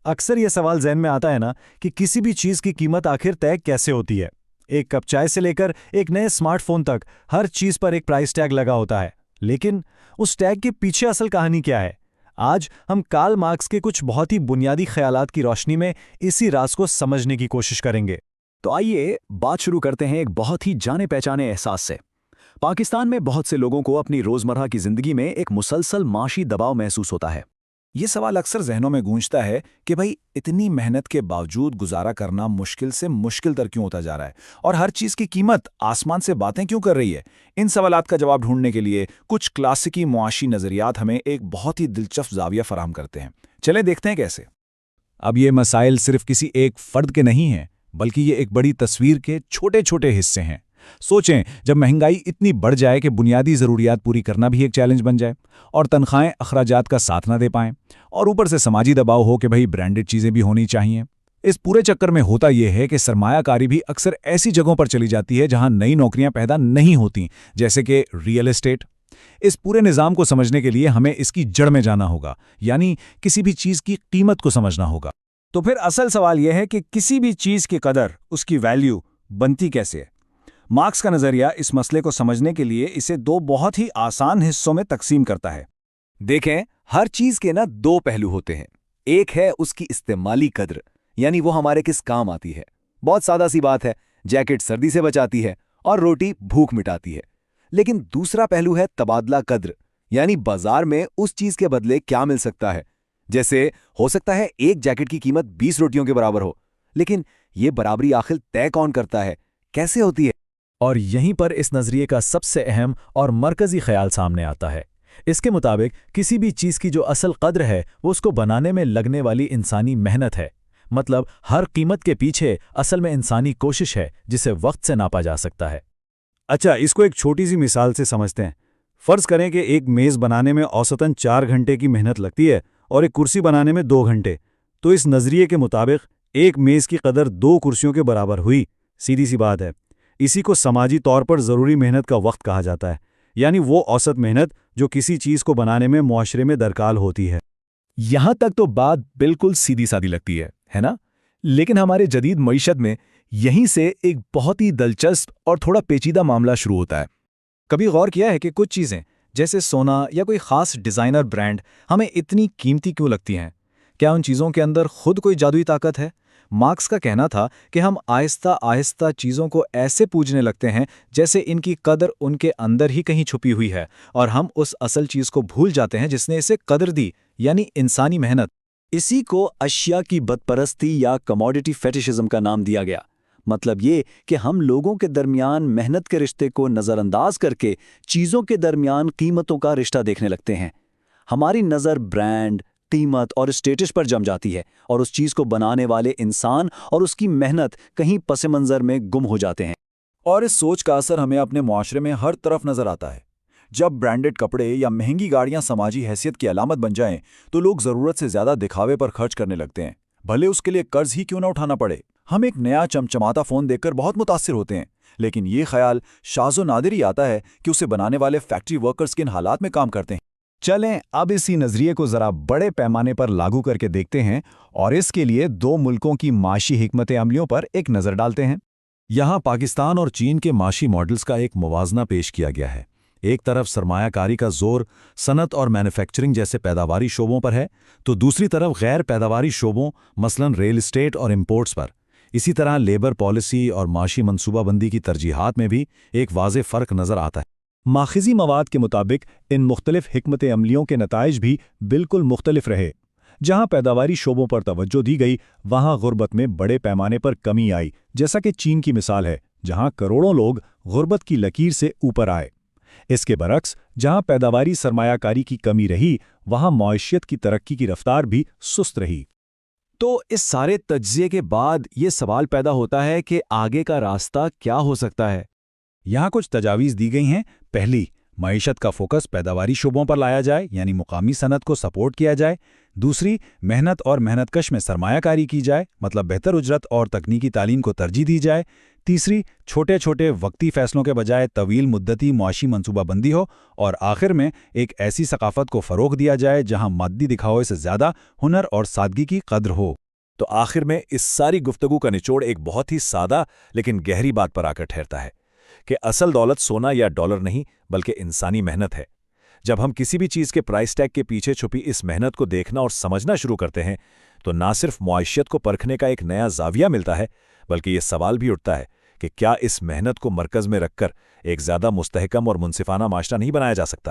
अक्सर ये सवाल ज़हन में आता है ना कि किसी भी चीज़ की कीमत आखिर तय कैसे होती है। एक कप चाय से लेकर एक नए स्मार्टफोन तक हर चीज़ पर एक प्राइस टैग लगा होता है। लेकिन उस टैग के पीछे असल कहानी क्या है? आज हम कार्ल मार्क्स के कुछ बहुत ही बुनियादी ख्यालात की रोशनी में इसी राज को समझने की कोशिश करेंगे। तो आइए बात शुरू करते हैं एक बहुत ही जाने पहचाने एहसास से। पाकिस्तान में बहुत से लोगों को अपनी रोजमर्रा की जिंदगी में एक मुसलसल माशी दबाव महसूस होता है। ये सवाल अक्सर जहनों में गूंजता है कि भाई इतनी मेहनत के बावजूद गुजारा करना मुश्किल से मुश्किल तर क्यों होता जा रहा है और हर चीज़ की कीमत आसमान से बातें क्यों कर रही है। इन सवालात का जवाब ढूंढने के लिए कुछ क्लासिकी मुआशी नज़रियात हमें एक बहुत ही दिलचस्प जाविया फराहम करते हैं। चले देखते हैं कैसे। अब ये मसाइल सिर्फ किसी एक फर्द के नहीं हैं, बल्कि ये एक बड़ी तस्वीर के छोटे छोटे हिस्से हैं। सोचें, जब महंगाई इतनी बढ़ जाए कि बुनियादी ज़रूरियात पूरी करना भी एक चैलेंज बन जाए और तनख्वाहें अखराजात का साथ ना दे पाएं, और ऊपर से समाजी दबाव हो कि भाई ब्रांडेड चीज़ें भी होनी चाहिए। इस पूरे चक्कर में होता यह है कि सरमायाकारी भी अक्सर ऐसी जगहों पर चली जाती है जहां नई नौकरियां पैदा नहीं होती, जैसे कि रियल एस्टेट। इस पूरे निज़ाम को समझने के लिए हमें इसकी जड़ में जाना होगा, यानी किसी भी चीज़ की कीमत को समझना होगा। तो फिर असल सवाल यह है कि किसी भी चीज़ की कदर, उसकी वैल्यू बनती कैसे है। मार्क्स का नज़रिया इस मसले को समझने के लिए इसे दो बहुत ही आसान हिस्सों में तकसीम करता है। देखें, हर चीज के ना दो पहलू होते हैं। एक है उसकी इस्तेमाली कद्र, यानी वो हमारे किस काम आती है। बहुत सादा सी बात है, जैकेट सर्दी से बचाती है और रोटी भूख मिटाती है। लेकिन दूसरा पहलू है तबादला कद्र, यानी बाजार में उस चीज के बदले क्या मिल सकता है। जैसे हो सकता है एक जैकेट की कीमत 20 रोटियों के बराबर हो, लेकिन ये बराबरी आखिर तय कौन करता है, कैसे होती है। और यहीं पर इस नज़रिए का सबसे अहम और मरकज़ी ख्याल सामने आता है। इसके मुताबिक किसी भी चीज़ की जो असल कद्र है वो उसको बनाने में लगने वाली इंसानी मेहनत है। मतलब हर कीमत के पीछे असल में इंसानी कोशिश है, जिसे वक्त से नापा जा सकता है। अच्छा, इसको एक छोटी सी मिसाल से समझते हैं। फ़र्ज़ करें कि एक मेज़ बनाने में औसतन 4 घंटे की मेहनत लगती है और एक कुर्सी बनाने में 2 घंटे। तो इस नज़रिए के मुताबिक एक मेज़ की कदर 2 कुर्सियों के बराबर हुई। सीधी सी बात है। इसी को समाजी तौर पर ज़रूरी मेहनत का वक्त कहा जाता है, यानी वो औसत मेहनत जो किसी चीज़ को बनाने में मुआशरे में दरकार होती है। यहाँ तक तो बात बिल्कुल सीधी सादी लगती है ना? लेकिन हमारे जदीद मईशत में यहीं से एक बहुत ही दिलचस्प और थोड़ा पेचीदा मामला शुरू होता है। कभी गौर किया है कि कुछ चीज़ें जैसे सोना या कोई ख़ास डिज़ाइनर ब्रांड हमें इतनी कीमती क्यों लगती हैं? क्या उन चीज़ों के अंदर खुद कोई जादुई ताकत है? मार्क्स का कहना था कि हम आहिस्ता आहिस्ता चीज़ों को ऐसे पूजने लगते हैं जैसे इनकी कदर उनके अंदर ही कहीं छुपी हुई है, और हम उस असल चीज़ को भूल जाते हैं जिसने इसे कदर दी, यानी इंसानी मेहनत। इसी को अशिया की बदपरस्ती या कमोडिटी फेटिशिज्म का नाम दिया गया। मतलब ये कि हम लोगों के दरमियान मेहनत के रिश्ते को नज़रअंदाज करके चीज़ों के दरमियान कीमतों का रिश्ता देखने लगते हैं। हमारी नज़र ब्रांड, कीमत और स्टेटस पर जम जाती है, और उस चीज़ को बनाने वाले इंसान और उसकी मेहनत कहीं पस मंज़र में गुम हो जाते हैं। और इस सोच का असर हमें अपने मुआशरे में हर तरफ नजर आता है। जब ब्रांडेड कपड़े या महंगी गाड़ियां समाजी हैसियत की अलामत बन जाएं, तो लोग ज़रूरत से ज़्यादा दिखावे पर खर्च करने लगते हैं, भले उसके लिए कर्ज ही क्यों ना उठाना पड़े। हम एक नया चमचमाता फ़ोन देखकर बहुत मुतासिर होते हैं, लेकिन ये ख्याल शाज़ो नादिर ही आता है कि उसे बनाने वाले फैक्ट्री वर्कर्स किन हालात में काम करते हैं। चलें अब इसी नज़रिए को ज़रा बड़े पैमाने पर लागू करके देखते हैं, और इसके लिए दो मुल्कों की माशी हिकमत अमलियों पर एक नज़र डालते हैं। यहाँ पाकिस्तान और चीन के माशी मॉडल्स का एक मुवाजना पेश किया गया है। एक तरफ सरमायाकारी का जोर सनत और मैन्युफैक्चरिंग जैसे पैदावारी शोबों पर है, तो दूसरी तरफ गैर पैदावारी शोबों मसलन रियल एस्टेट और इंपोर्ट्स पर। इसी तरह लेबर पॉलिसी और माशी मनसूबाबंदी की तरजीहात में भी एक वाज़े फ़र्क नज़र आता है। माखिज़ी मवाद के मुताबिक इन मुख्तलिफ हिकमत अमलियों के नताइज भी बिल्कुल मुख्तलिफ रहे। जहाँ पैदावारी शोबों पर तवज्जो दी गई, वहाँ गुर्बत में बड़े पैमाने पर कमी आई, जैसा कि चीन की मिसाल है, जहाँ करोड़ों लोग गुर्बत की लकीर से ऊपर आए। इसके बरक्स जहाँ पैदावारी सरमायाकारी की कमी रही, वहाँ मईशत की तरक्की की रफ्तार भी सुस्त रही। तो इस सारे तज्ज़िये के बाद ये सवाल पैदा होता है कि आगे का रास्ता क्या हो सकता है। यहाँ कुछ तजावीज़ दी गई हैं। पहली, معیشت کا فوکس پیداواری شعبوں پر لایا جائے یعنی مقامی صنعت کو سپورٹ کیا جائے۔ دوسری، محنت اور محنت کش میں سرمایہ کاری کی جائے، مطلب بہتر اجرت اور تکنیکی تعلیم کو ترجیح دی جائے۔ تیسری، چھوٹے چھوٹے وقتی فیصلوں کے بجائے طویل مدتی معاشی منصوبہ بندی ہو۔ اور آخر میں ایک ایسی ثقافت کو فروغ دیا جائے جہاں مادی دکھاوے سے زیادہ ہنر اور سادگی کی قدر ہو۔ تو آخر میں اس ساری گفتگو کا نچوڑ ایک بہت ہی سادہ لیکن گہری بات پر آ کر ٹھہرتا ہے کہ اصل دولت سونا یا ڈالر نہیں بلکہ انسانی محنت ہے۔ جب ہم کسی بھی چیز کے پرائس ٹیگ کے پیچھے چھپی اس محنت کو دیکھنا اور سمجھنا شروع کرتے ہیں تو نہ صرف معیشت کو پرکھنے کا ایک نیا زاویہ ملتا ہے بلکہ یہ سوال بھی اٹھتا ہے کہ کیا اس محنت کو مرکز میں رکھ کر ایک زیادہ مستحکم اور منصفانہ معاشرہ نہیں بنایا جا سکتا؟